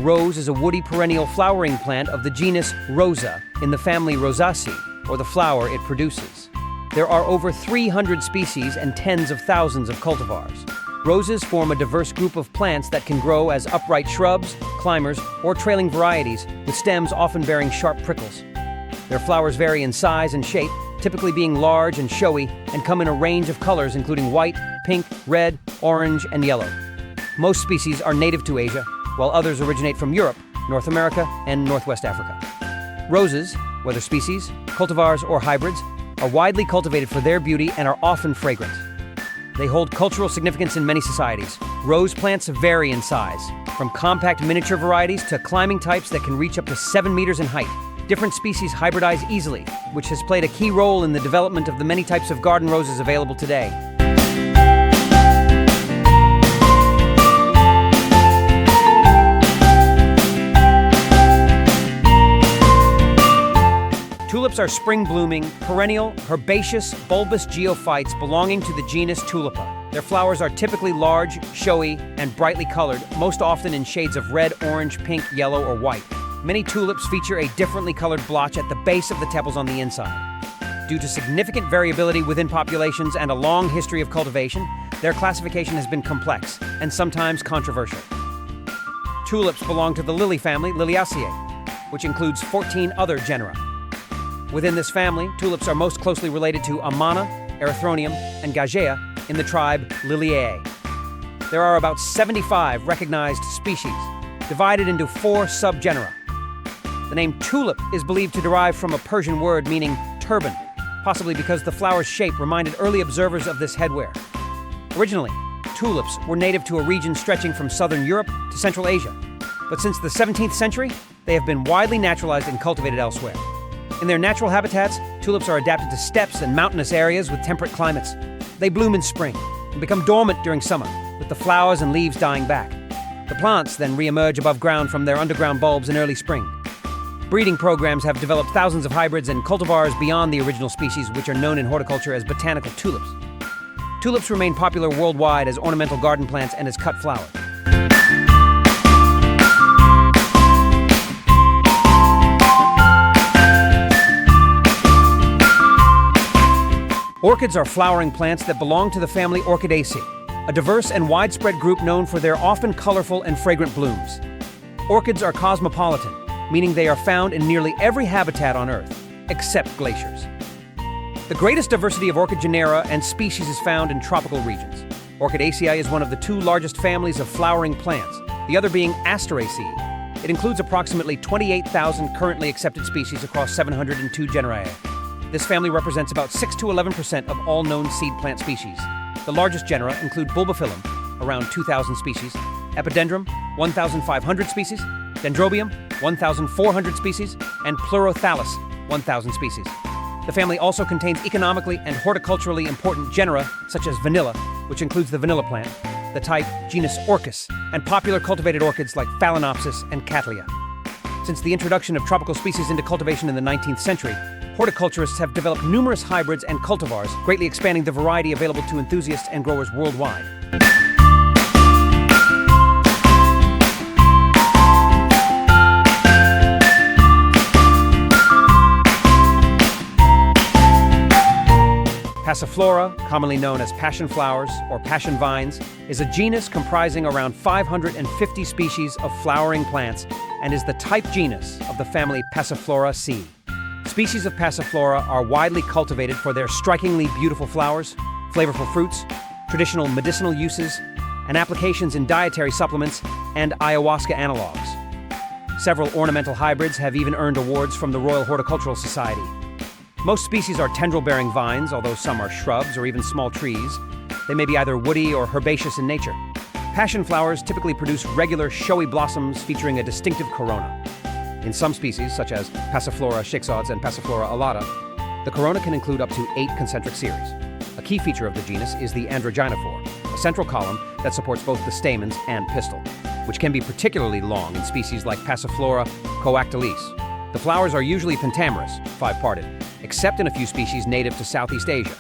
rose is a woody perennial flowering plant of the genus Rosa in the family Rosaceae, or the flower it produces. There are over 300 species and tens of thousands of cultivars. Roses form a diverse group of plants that can grow as upright shrubs, climbers, or trailing varieties, with stems often bearing sharp prickles. Their flowers vary in size and shape, typically being large and showy, and come in a range of colors including white, pink, red, orange, and yellow. Most species are native to Asia, while others originate from Europe, North America, and Northwest Africa. Roses, whether species, cultivars, or hybrids, are widely cultivated for their beauty and are often fragrant. They hold cultural significance in many societies. Rose plants vary in size, from compact miniature varieties to climbing types that can reach up to 7 meters in height. Different species hybridize easily, which has played a key role in the development of the many types of garden roses available today. Tulips are spring-blooming, perennial, herbaceous, bulbous geophytes belonging to the genus Tulipa. Their flowers are typically large, showy, and brightly colored, most often in shades of red, orange, pink, yellow, or white. Many tulips feature a differently colored blotch at the base of the tepals on the inside. Due to significant variability within populations and a long history of cultivation, their classification has been complex and sometimes controversial. Tulips belong to the lily family, Liliaceae, which includes 14 other genera. Within this family, tulips are most closely related to Amana, Erythronium, and Gagea in the tribe Liliaceae. There are about 75 recognized species, divided into 4 subgenera. The name tulip is believed to derive from a Persian word meaning turban, possibly because the flower's shape reminded early observers of this headwear. Originally, tulips were native to a region stretching from southern Europe to Central Asia, but since the 17th century, they have been widely naturalized and cultivated elsewhere. In their natural habitats, tulips are adapted to steppes and mountainous areas with temperate climates. They bloom in spring and become dormant during summer, with the flowers and leaves dying back. The plants then re-emerge above ground from their underground bulbs in early spring. Breeding programs have developed thousands of hybrids and cultivars beyond the original species, which are known in horticulture as botanical tulips. Tulips remain popular worldwide as ornamental garden plants and as cut flowers. Orchids are flowering plants that belong to the family Orchidaceae, a diverse and widespread group known for their often colorful and fragrant blooms. Orchids are cosmopolitan, meaning they are found in nearly every habitat on Earth, except glaciers. The greatest diversity of orchid genera and species is found in tropical regions. Orchidaceae is one of the 2 largest families of flowering plants, the other being Asteraceae. It includes approximately 28,000 currently accepted species across 702 genera. This family represents about 6 to 11% of all known seed plant species. The largest genera include Bulbophyllum, around 2,000 species, Epidendrum, 1,500 species, Dendrobium, 1,400 species, and Pleurothallus, 1,000 species. The family also contains economically and horticulturally important genera such as vanilla, which includes the vanilla plant, the type genus Orchis, and popular cultivated orchids like Phalaenopsis and Cattleya. Since the introduction of tropical species into cultivation in the 19th century, horticulturists have developed numerous hybrids and cultivars, greatly expanding the variety available to enthusiasts and growers worldwide. Passiflora, commonly known as passion flowers or passion vines, is a genus comprising around 550 species of flowering plants and is the type genus of the family Passifloraceae. Species of Passiflora are widely cultivated for their strikingly beautiful flowers, flavorful fruits, traditional medicinal uses, and applications in dietary supplements and ayahuasca analogs. Several ornamental hybrids have even earned awards from the Royal Horticultural Society. Most species are tendril-bearing vines, although some are shrubs or even small trees. They may be either woody or herbaceous in nature. Passion flowers typically produce regular, showy blossoms featuring a distinctive corona. In some species, such as Passiflora shixodes and Passiflora alata, the corona can include up to 8 concentric series. A key feature of the genus is the androgynophore, a central column that supports both the stamens and pistil, which can be particularly long in species like Passiflora coactilis. The flowers are usually pentamerous, 5-parted, except in a few species native to Southeast Asia.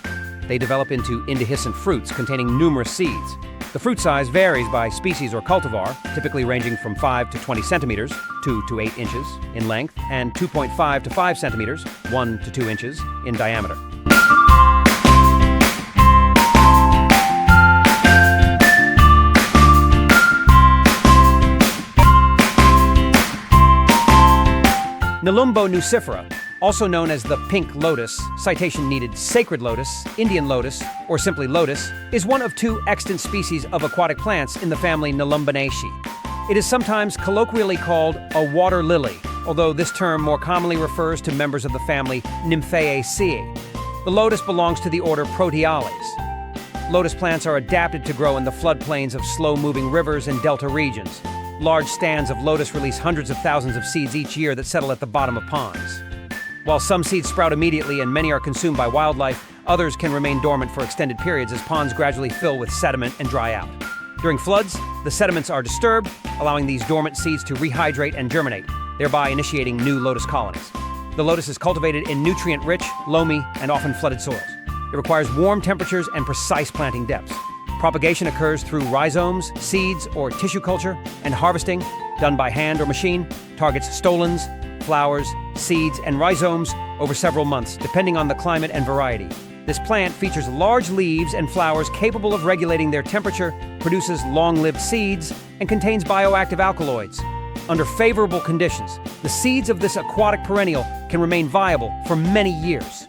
They develop into indehiscent fruits containing numerous seeds. The fruit size varies by species or cultivar, typically ranging from 5 to 20 centimeters, 2 to 8 inches in length, and 2.5 to 5 centimeters, 1 to 2 inches in diameter. Nelumbo nucifera, also known as the pink lotus, citation needed sacred lotus, Indian lotus, or simply lotus, is one of 2 extant species of aquatic plants in the family Nelumbonaceae. It is sometimes colloquially called a water lily, although this term more commonly refers to members of the family Nymphaeaceae. The lotus belongs to the order Proteales. Lotus plants are adapted to grow in the floodplains of slow-moving rivers and delta regions. Large stands of lotus release hundreds of thousands of seeds each year that settle at the bottom of ponds. While some seeds sprout immediately and many are consumed by wildlife, others can remain dormant for extended periods as ponds gradually fill with sediment and dry out. During floods, the sediments are disturbed, allowing these dormant seeds to rehydrate and germinate, thereby initiating new lotus colonies. The lotus is cultivated in nutrient-rich, loamy, and often flooded soils. It requires warm temperatures and precise planting depths. Propagation occurs through rhizomes, seeds, or tissue culture, and harvesting, done by hand or machine, targets stolons, flowers, seeds, and rhizomes over several months, depending on the climate and variety. This plant features large leaves and flowers capable of regulating their temperature, produces long-lived seeds, and contains bioactive alkaloids. Under favorable conditions, the seeds of this aquatic perennial can remain viable for many years.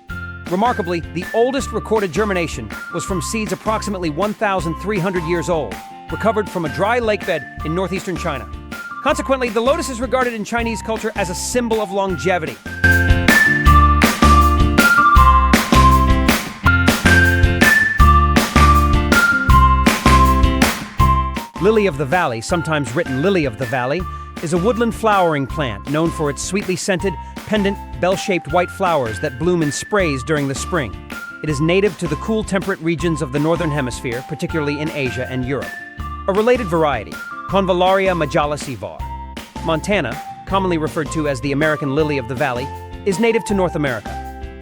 Remarkably, the oldest recorded germination was from seeds approximately 1,300 years old, recovered from a dry lakebed in northeastern China. Consequently, the lotus is regarded in Chinese culture as a symbol of longevity. Lily of the Valley, sometimes written Lily of the Valley, is a woodland flowering plant known for its sweetly scented, pendant, bell-shaped white flowers that bloom in sprays during the spring. It is native to the cool temperate regions of the Northern Hemisphere, particularly in Asia and Europe. A related variety, Convallaria majalis var. Montana, commonly referred to as the American lily of the valley, is native to North America.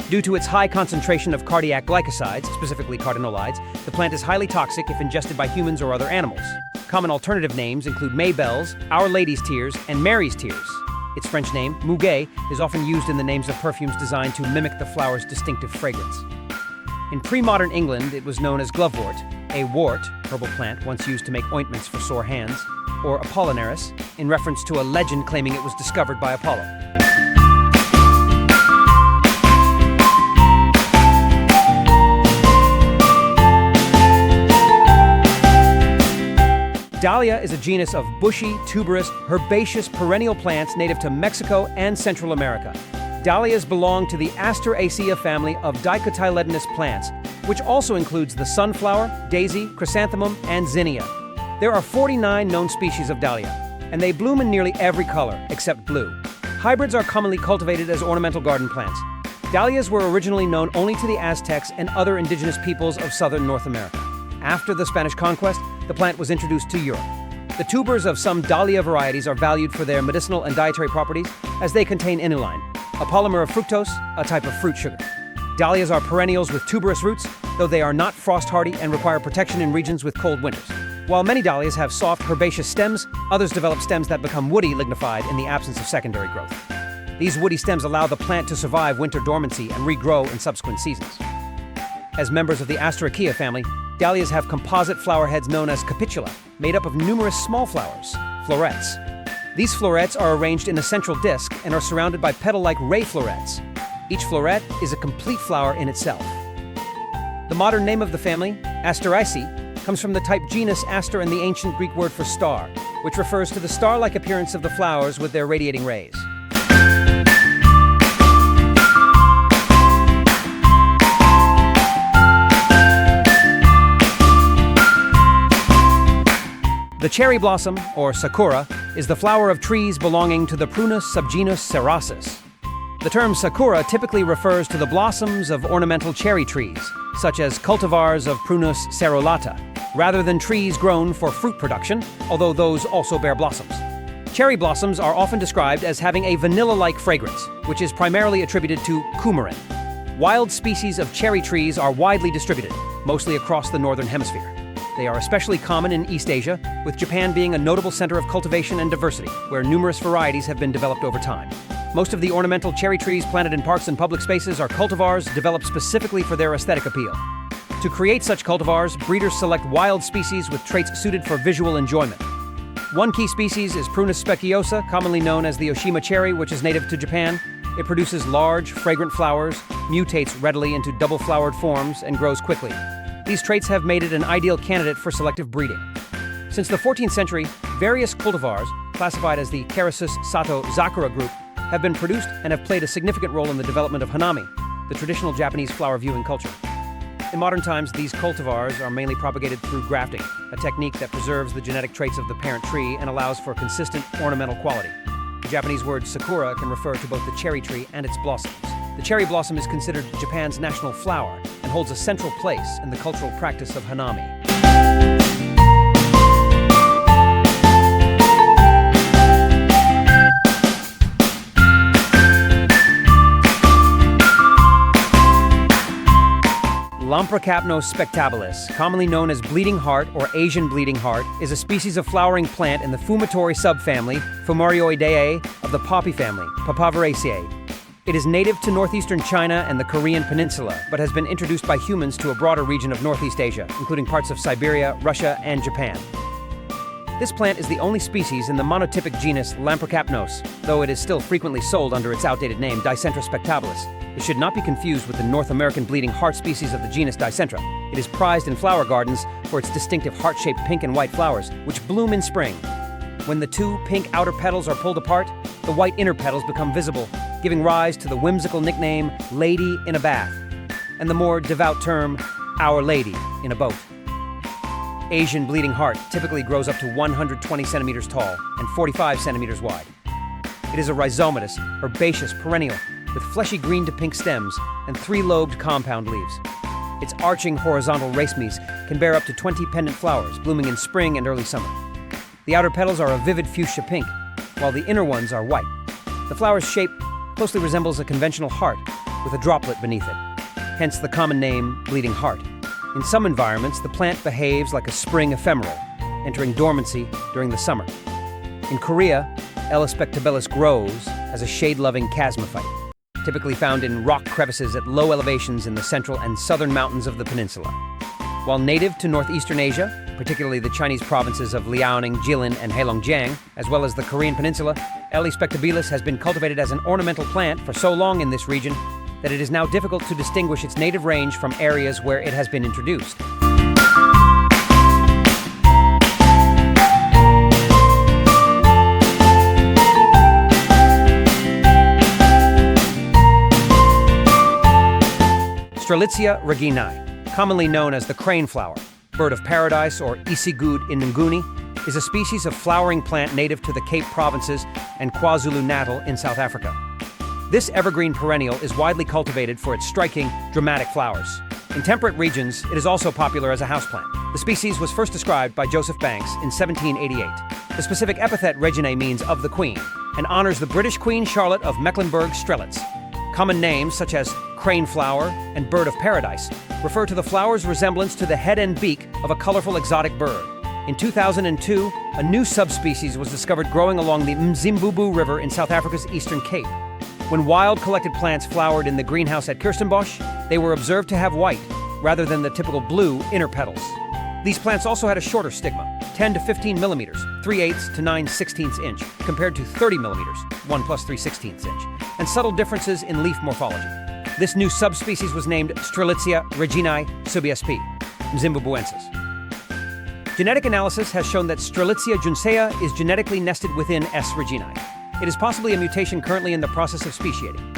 Due to its high concentration of cardiac glycosides, specifically cardenolides, the plant is highly toxic if ingested by humans or other animals. Common alternative names include Maybelle's, Our Lady's Tears, and Mary's Tears. Its French name, muguet, is often used in the names of perfumes designed to mimic the flower's distinctive fragrance. In pre-modern England, it was known as glovewort, a wort, herbal plant once used to make ointments for sore hands, or apollinaris, in reference to a legend claiming it was discovered by Apollo. Dahlia is a genus of bushy, tuberous, herbaceous perennial plants native to Mexico and Central America. Dahlias belong to the Asteraceae family of dicotyledonous plants, which also includes the sunflower, daisy, chrysanthemum, and zinnia. There are 49 known species of dahlia, and they bloom in nearly every color except blue. Hybrids are commonly cultivated as ornamental garden plants. Dahlias were originally known only to the Aztecs and other indigenous peoples of southern North America. After the Spanish conquest, the plant was introduced to Europe. The tubers of some dahlia varieties are valued for their medicinal and dietary properties, as they contain inulin, a polymer of fructose, a type of fruit sugar. Dahlias are perennials with tuberous roots, though they are not frost-hardy and require protection in regions with cold winters. While many dahlias have soft herbaceous stems, others develop stems that become woody lignified in the absence of secondary growth. These woody stems allow the plant to survive winter dormancy and regrow in subsequent seasons. As members of the Asteraceae family, dahlias have composite flower heads known as capitula, made up of numerous small flowers, florets. These florets are arranged in a central disc and are surrounded by petal-like ray florets. Each floret is a complete flower in itself. The modern name of the family, Asteraceae, comes from the type genus Aster and the ancient Greek word for star, which refers to the star-like appearance of the flowers with their radiating rays. The cherry blossom, or sakura, is the flower of trees belonging to the Prunus subgenus Cerasus. The term sakura typically refers to the blossoms of ornamental cherry trees, such as cultivars of Prunus cerulata, rather than trees grown for fruit production, although those also bear blossoms. Cherry blossoms are often described as having a vanilla-like fragrance, which is primarily attributed to coumarin. Wild species of cherry trees are widely distributed, mostly across the northern hemisphere. They are especially common in East Asia, with Japan being a notable center of cultivation and diversity, where numerous varieties have been developed over time. Most of the ornamental cherry trees planted in parks and public spaces are cultivars developed specifically for their aesthetic appeal. To create such cultivars, breeders select wild species with traits suited for visual enjoyment. One key species is Prunus speciosa, commonly known as the Oshima cherry, which is native to Japan. It produces large, fragrant flowers, mutates readily into double-flowered forms, and grows quickly. These traits have made it an ideal candidate for selective breeding. Since the 14th century, various cultivars, classified as the Carisus Sato Zakura group, have been produced and have played a significant role in the development of hanami, the traditional Japanese flower viewing culture. In modern times, these cultivars are mainly propagated through grafting, a technique that preserves the genetic traits of the parent tree and allows for consistent ornamental quality. The Japanese word sakura can refer to both the cherry tree and its blossoms. The cherry blossom is considered Japan's national flower and holds a central place in the cultural practice of hanami. Lamprocapnos spectabilis, commonly known as bleeding heart or Asian bleeding heart, is a species of flowering plant in the fumitory subfamily Fumarioideae of the poppy family, Papaveraceae. It is native to northeastern China and the Korean peninsula, but has been introduced by humans to a broader region of Northeast Asia, including parts of Siberia, Russia, and Japan. This plant is the only species in the monotypic genus Lamprocapnos, though it is still frequently sold under its outdated name Dicentra spectabilis. It should not be confused with the North American bleeding heart species of the genus Dicentra. It is prized in flower gardens for its distinctive heart-shaped pink and white flowers, which bloom in spring. When the two pink outer petals are pulled apart, the white inner petals become visible, giving rise to the whimsical nickname Lady in a Bath, and the more devout term Our Lady in a Boat. Asian bleeding heart typically grows up to 120 centimeters tall and 45 centimeters wide. It is a rhizomatous, herbaceous perennial with fleshy green to pink stems and 3-lobed compound leaves. Its arching horizontal racemes can bear up to 20 pendant flowers, blooming in spring and early summer. The outer petals are a vivid fuchsia pink, while the inner ones are white. The flower's shape closely resembles a conventional heart with a droplet beneath it, hence the common name bleeding heart. In some environments, the plant behaves like a spring ephemeral, entering dormancy during the summer. In Korea, L. spectabilis grows as a shade-loving chasmophyte, typically found in rock crevices at low elevations in the central and southern mountains of the peninsula. While native to northeastern Asia, particularly the Chinese provinces of Liaoning, Jilin, and Heilongjiang, as well as the Korean peninsula, L. spectabilis has been cultivated as an ornamental plant for so long in this region that it is now difficult to distinguish its native range from areas where it has been introduced. Strelitzia reginae, commonly known as the crane flower, bird of paradise or Isigud in Nguni, is a species of flowering plant native to the Cape Provinces and KwaZulu-Natal in South Africa. This evergreen perennial is widely cultivated for its striking, dramatic flowers. In temperate regions, it is also popular as a houseplant. The species was first described by Joseph Banks in 1788. The specific epithet reginae means of the queen, and honors the British Queen Charlotte of Mecklenburg-Strelitz. Common names such as crane flower and bird of paradise refer to the flower's resemblance to the head and beak of a colorful exotic bird. In 2002, a new subspecies was discovered growing along the Mzimbubu River in South Africa's Eastern Cape. When wild collected plants flowered in the greenhouse at Kirstenbosch, they were observed to have white, rather than the typical blue, inner petals. These plants also had a shorter stigma, 10 to 15 millimeters, 3/8 to 9/16 inch, compared to 30 millimeters, 1 plus 3/16 inch, and subtle differences in leaf morphology. This new subspecies was named Strelitzia reginae subsp. Mzimbubuensis. Genetic analysis has shown that Strelitzia juncea is genetically nested within S. reginae. It is possibly a mutation currently in the process of speciating.